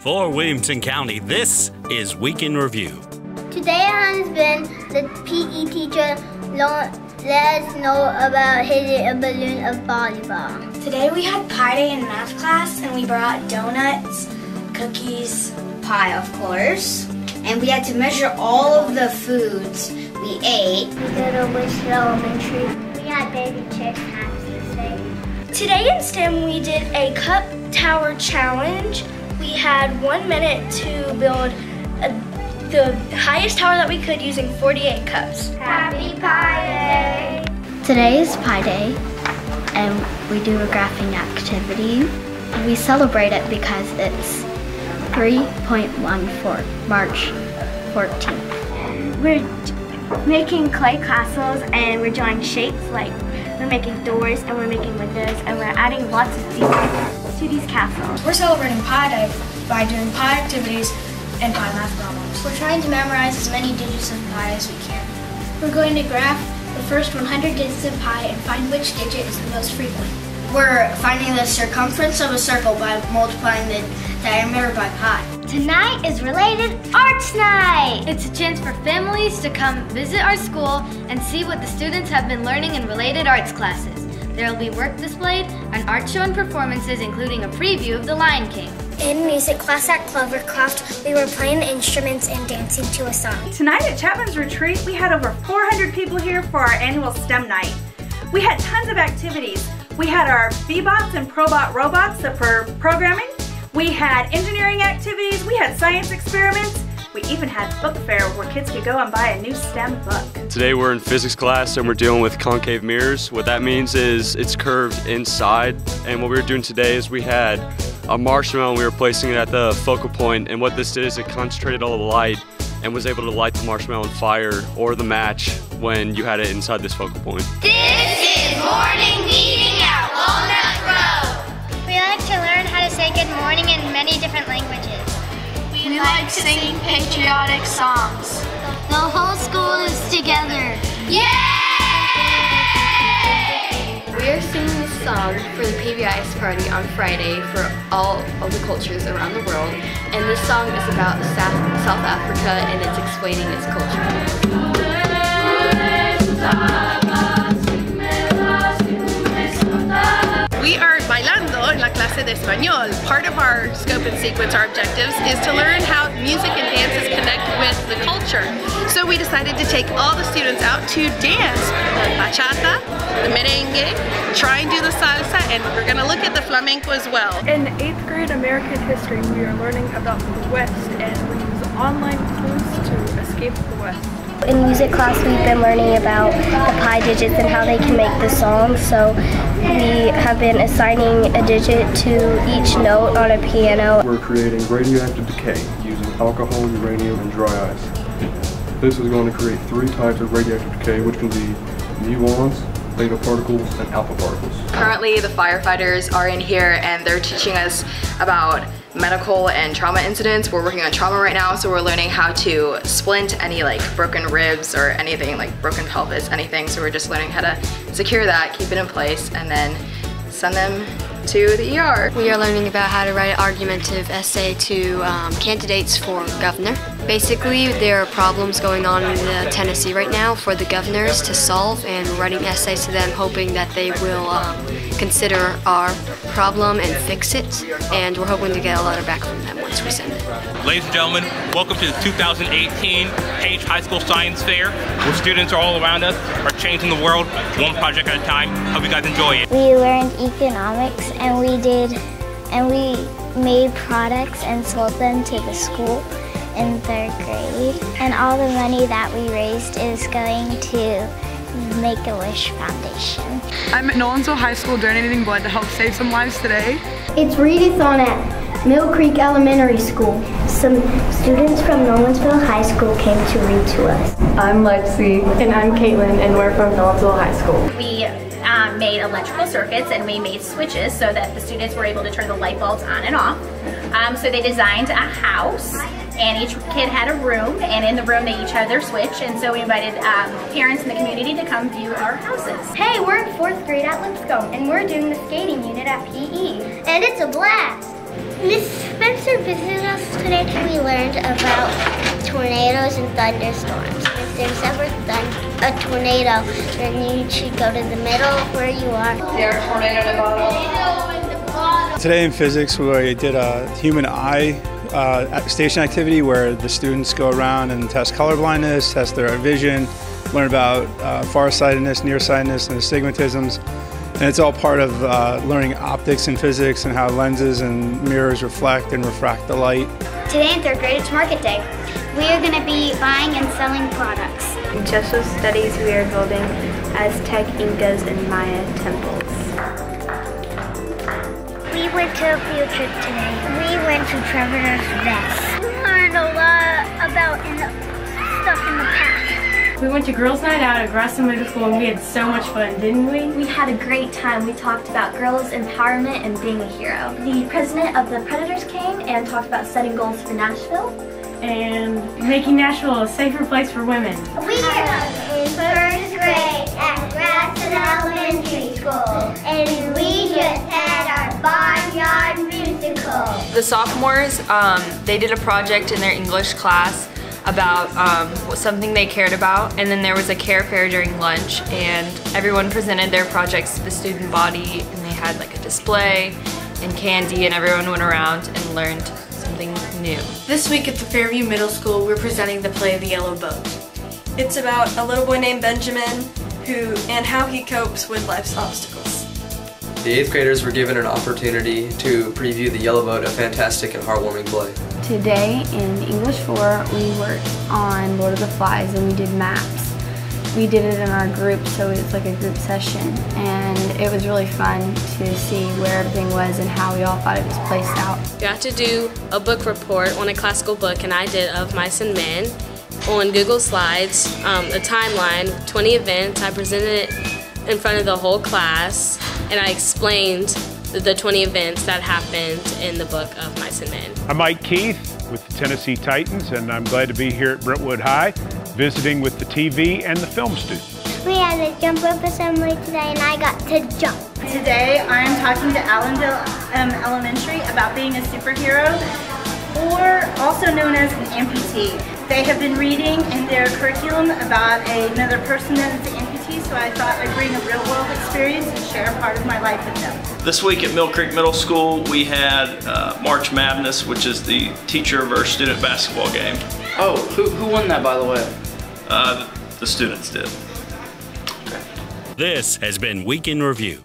For Williamson County, this is Week in Review. Today has been the PE teacher let us know about hitting a balloon of volleyball. Today we had pie day in math class and we brought donuts, cookies, pie of course, and we had to measure all of the foods we ate. We go to Williamson Elementary. We had baby chicks this day. Today in STEM we did a cup tower challenge. We had 1 minute to build the highest tower that we could using 48 cups. Happy Pie Day! Today is Pie Day and we do a graphing activity. We celebrate it because it's 3.14, March 14th. We're making clay castles and we're drawing shapes, like we're making doors and we're making windows and we're adding lots of details to these castles. We're celebrating Pie Day by doing pie activities and pie math problems. We're trying to memorize as many digits of pi as we can. We're going to graph the first 100 digits of pi and find which digit is the most frequent. We're finding the circumference of a circle by multiplying the diameter by pi. Tonight is Related Arts Night! It's a chance for families to come visit our school and see what the students have been learning in related arts classes. There will be work displayed, an art show and performances, including a preview of The Lion King. In music class at Clovercroft, we were playing instruments and dancing to a song. Tonight at Chapman's Retreat, we had over 400 people here for our annual STEM night. We had tons of activities. We had our Bbots and Probot robots for programming. We had engineering activities. We had science experiments. We even had a book fair where kids could go and buy a new STEM book. Today we're in physics class and we're dealing with concave mirrors. What that means is it's curved inside, and what we were doing today is we had a marshmallow and we were placing it at the focal point, and what this did is it concentrated all the light and was able to light the marshmallow on fire or the match when you had it inside this focal point. This is Morning Meeting at Walnut Grove. We like to learn how to say good morning in many different languages. We like singing patriotic songs. The whole school is together. Yay! We are singing this song for the PBI's party on Friday for all of the cultures around the world. And this song is about South Africa and it's explaining its culture. We are bailando en la clase de español. Part of our scope and sequence, our objectives, is to learn how music and dances connect with the culture. So we decided to take all the students out to dance the bachata, the merengue, try and do the salsa, and we're going to look at the flamenco as well. In 8th grade American history, we are learning about the West and we use online tools to escape the West. In music class, we've been learning about the pi digits and how they can make the song. So we have been assigning a digit to each note on a piano. We're creating radioactive decay using alcohol, uranium, and dry ice. This is going to create 3 types of radioactive decay, which can be muons, beta particles, and alpha particles. Currently the firefighters are in here and they're teaching us about medical and trauma incidents. We're working on trauma right now, so we're learning how to splint any like broken ribs or anything like broken pelvis, anything. So we're just learning how to secure that, keep it in place, and then send them to the ER. We are learning about how to write an argumentative essay to candidates for governor. Basically, there are problems going on in Tennessee right now for the governors to solve, and we're writing essays to them hoping that they will consider our problem and fix it, and we're hoping to get a letter back from them once we send it. Ladies and gentlemen, welcome to the 2018 Page High School Science Fair, where students are all around us are changing the world one project at a time. Hope you guys enjoy it. We learned economics and we made products and sold them to the school in 3rd grade. And all the money that we raised is going to Make-A-Wish Foundation. I'm at Nolensville High School donating blood to help save some lives today. It's readathon at Mill Creek Elementary School. Some students from Nolensville High School came to read to us. I'm Lexi. And I'm Caitlin, and we're from Nolensville High School. We made electrical circuits and we made switches so that the students were able to turn the light bulbs on and off. So they designed a house, and each kid had a room, and in the room they each had their switch, and so we invited parents in the community to come view our houses. Hey, we're in 4th grade at Lipscomb, and we're doing the skating unit at PE. And it's a blast! Miss Spencer visited us today. We learned about tornadoes and thunderstorms. If there's ever a tornado, then you should go to the middle where you are. There's a tornado in the bottle. Today in physics, we did a human eye station activity where the students go around and test color blindness, test their vision, learn about farsightedness, nearsightedness, and astigmatisms. And it's all part of learning optics in physics and how lenses and mirrors reflect and refract the light. Today in 3rd grade, it's market day. We are going to be buying and selling products. In social studies, we are building Aztec, Incas, and Maya temples. We went to a field trip today. We went to Trevor's Nest. We learned a lot about stuff in the past. We went to Girls' Night Out at Graston Middle School and we had so much fun, didn't we? We had a great time. We talked about girls' empowerment and being a hero. The president of the Predators came and talked about setting goals for Nashville. And making Nashville a safer place for women. We are in 1st grade at Graston Elementary School, and we just had our barnyard musical. The sophomores, they did a project in their English class about something they cared about, and then there was a care fair during lunch, and everyone presented their projects to the student body, and they had like a display and candy, and everyone went around and learned something new. This week at the Fairview Middle School, we're presenting the play The Yellow Boat. It's about a little boy named Benjamin and how he copes with life's obstacles. The 8th graders were given an opportunity to preview The Yellow Boat, a fantastic and heartwarming play. Today in English 4, we worked on Lord of the Flies and we did maps. We did it in our group, so it's like a group session, and it was really fun to see where everything was and how we all thought it was placed out. You have to do a book report on a classical book, and I did Of Mice and Men on Google Slides, a timeline, 20 events. I presented it in front of the whole class, and I explained the 20 events that happened in the book Of Mice and Men. I'm Mike Keith with the Tennessee Titans, and I'm glad to be here at Brentwood High, visiting with the TV and the film students. We had a jump rope assembly today, and I got to jump. Today I am talking to Allendale Elementary about being a superhero, or also known as an amputee. They have been reading in their curriculum about another person that is an amputee, so I thought I'd bring a real world experience and share a part of my life with them. This week at Mill Creek Middle School, we had March Madness, which is the teacher of our student basketball game. Oh, who won that, by the way? The students did. This has been Week in Review.